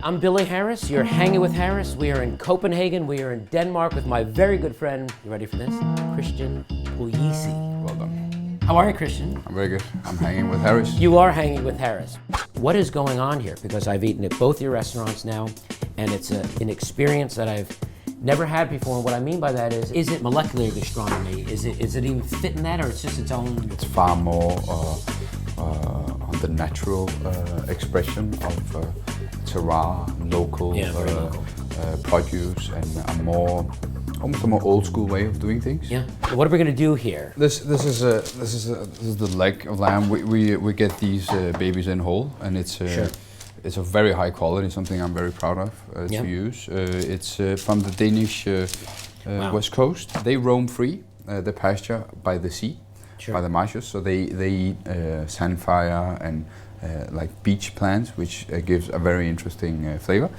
I'm Billy Harris. You're hanging with Harris. We are in Copenhagen. We are in Denmark with my very good friend. You ready for this? Christian Puglisi. Well done. How are you, Christian? I'm very good. I'm hanging with Harris. You are hanging with Harris. What is going on here? Because I've eaten at both your restaurants now, and it's an experience that I've never had before. And what I mean by that is it molecular gastronomy? Is it even fit in that, or it's just its own? It's far more on the natural expression of terroir, local, local. produce, and almost a more old school way of doing things. Yeah. What are we going to do here? This is the leg of lamb. We get these babies in whole, and it's Sure. It's of very high quality. Something I'm very proud of to use. It's from the Danish Wow. west coast. They roam free. They pasture by the sea, Sure. by the marshes. So they eat sandfire and like beach plants, which gives a very interesting flavor.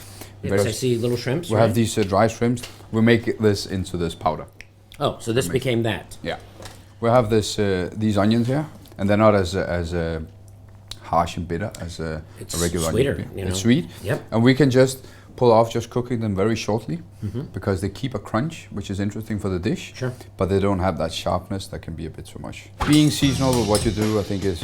Because I see little shrimps. We have these dry shrimps. We make this into this powder. Oh, so this became that. Yeah, we have these onions here, and they're not as harsh and bitter as a regular sweeter, onion. you know. It's sweet. Yep. And we can just pull off just cooking them very shortly, because they keep a crunch, which is interesting for the dish. Sure. But they don't have that sharpness that can be a bit too much. Being seasonal with what you do, I think is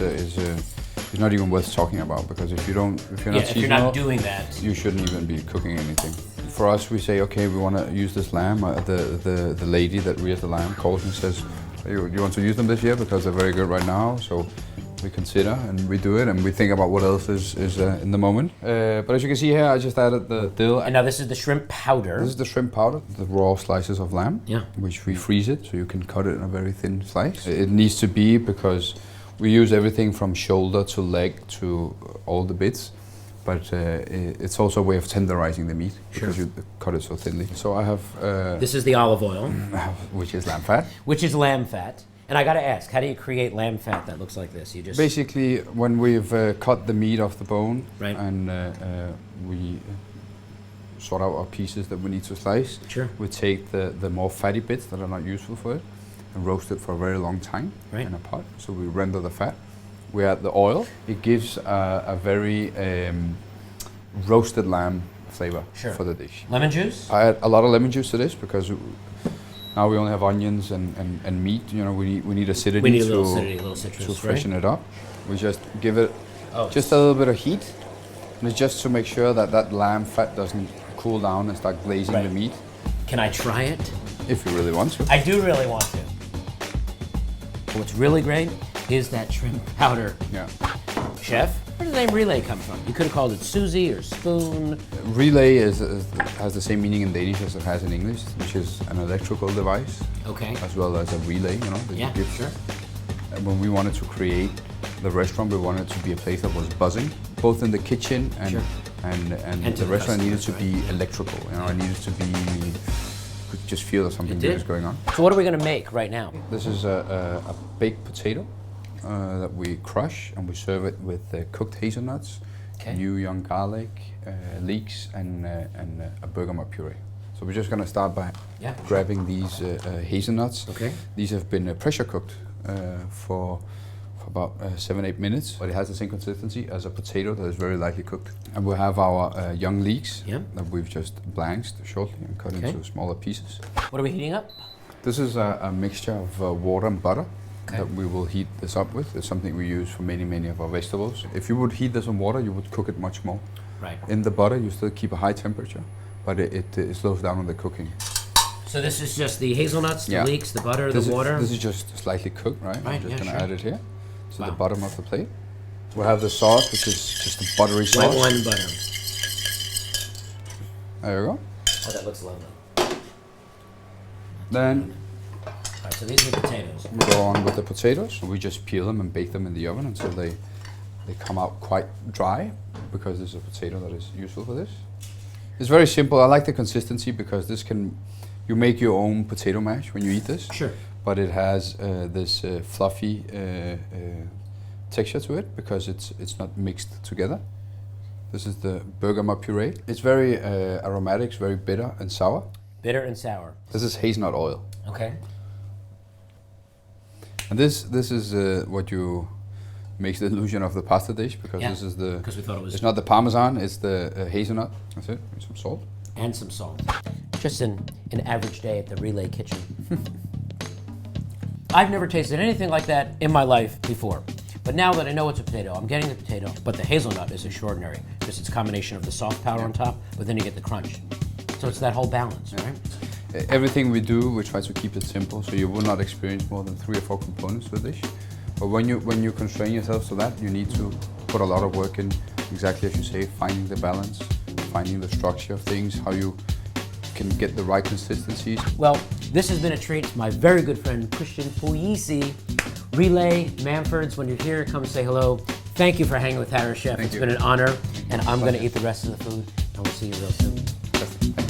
not even worth talking about, because if you're not seasonal, if you're not doing that, you shouldn't even be cooking anything. For us, we say, okay, we want to use this lamb. The lady that rears the lamb calls and says, you want to use them this year because they're very good right now. So we consider and we do it, and we think about what else is in the moment. But as you can see here, I just added the dill. And now this is the shrimp powder. This is the shrimp powder, the raw slices of lamb, which we freeze it so you can cut it in a very thin slice. It needs to be, because we use everything from shoulder to leg to all the bits, but it's also a way of tenderizing the meat, because you cut it so thinly. So I have... This is the olive oil. Which is lamb fat. Which is lamb fat. And I got to ask, how do you create lamb fat that looks like this? You just basically, when we've cut the meat off the bone, right. and we sort out our pieces that we need to slice, sure. we take the more fatty bits that are not useful for it and roast it for a very long time in a pot. So we render the fat. We add the oil. It gives a very roasted lamb flavor for the dish. Lemon juice? I add a lot of lemon juice to this, because now we only have onions and meat. You know, we need acidity. We need a little citrus, to freshen it up. We just give it just a little bit of heat, and it's just to make sure that lamb fat doesn't cool down and start glazing the meat. Can I try it? If you really want to. I do really want to. What's really great is that shrimp powder. Yeah. Chef, where did the name Relæ come from? You could have called it Susie or Spoon. Relæ has the same meaning in Danish as it has in English, which is an electrical device. Okay. As well as a relay, you know. Yeah, sure. And when we wanted to create the restaurant, we wanted it to be a place that was buzzing, both in the kitchen and the restaurant needed to be electrical. You know, it needed to be, you could just feel that something good is going on. So what are we going to make right now? This is a baked potato that we crush, and we serve it with cooked hazelnuts, new young garlic, leeks, and a bergamot puree. So we're just going to start by grabbing these hazelnuts. Okay. These have been pressure cooked for about 7-8 minutes, but it has the same consistency as a potato that is very lightly cooked. And we'll have our young leeks that we've just blanched shortly and cut into smaller pieces. What are we heating up? This is a mixture of water and butter that we will heat this up with. It's something we use for many of our vegetables. If you would heat this in water, you would cook it much more. Right. In the butter, you still keep a high temperature, but it slows down on the cooking. So this is just the hazelnuts, the leeks, the butter, the water? This is just slightly cooked, right? I'm just going to add it here to the bottom of the plate. We'll have the sauce, which is just a buttery sauce. White wine butter. There you go. Oh, that looks lovely. Then Alright, so these are the potatoes. we go on with the potatoes. We just peel them and bake them in the oven until they come out quite dry, because this is a potato that is useful for this. It's very simple. I like the consistency, because you make your own potato mash when you eat this. Sure. But it has this fluffy texture to it, because it's not mixed together. This is the bergamot puree. It's very aromatic, it's very bitter and sour. Bitter and sour. This is hazelnut oil. Okay. And this is what you makes the illusion of the pasta dish, because this is the. Because we thought it was. It's not the Parmesan, it's the hazelnut. That's it. And some salt. And some salt. Just an average day at the Relæ kitchen. I've never tasted anything like that in my life before. But now that I know it's a potato, I'm getting the potato. But the hazelnut is extraordinary. Just its combination of the soft powder on top, but then you get the crunch. So it's that whole balance, right? Everything we do, we try to keep it simple, so you will not experience more than 3 or 4 components to the dish. But when you constrain yourself to that, you need to put a lot of work in, exactly as you say, finding the balance, finding the structure of things, how you can get the right consistencies. Well, this has been a treat. My very good friend, Puglisi, Relæ, Manford's. When you're here, come say hello. Thank you for hanging with Harris Chef. It's been an honor, and I'm going to eat the rest of the food, and we'll see you real soon. Thank you.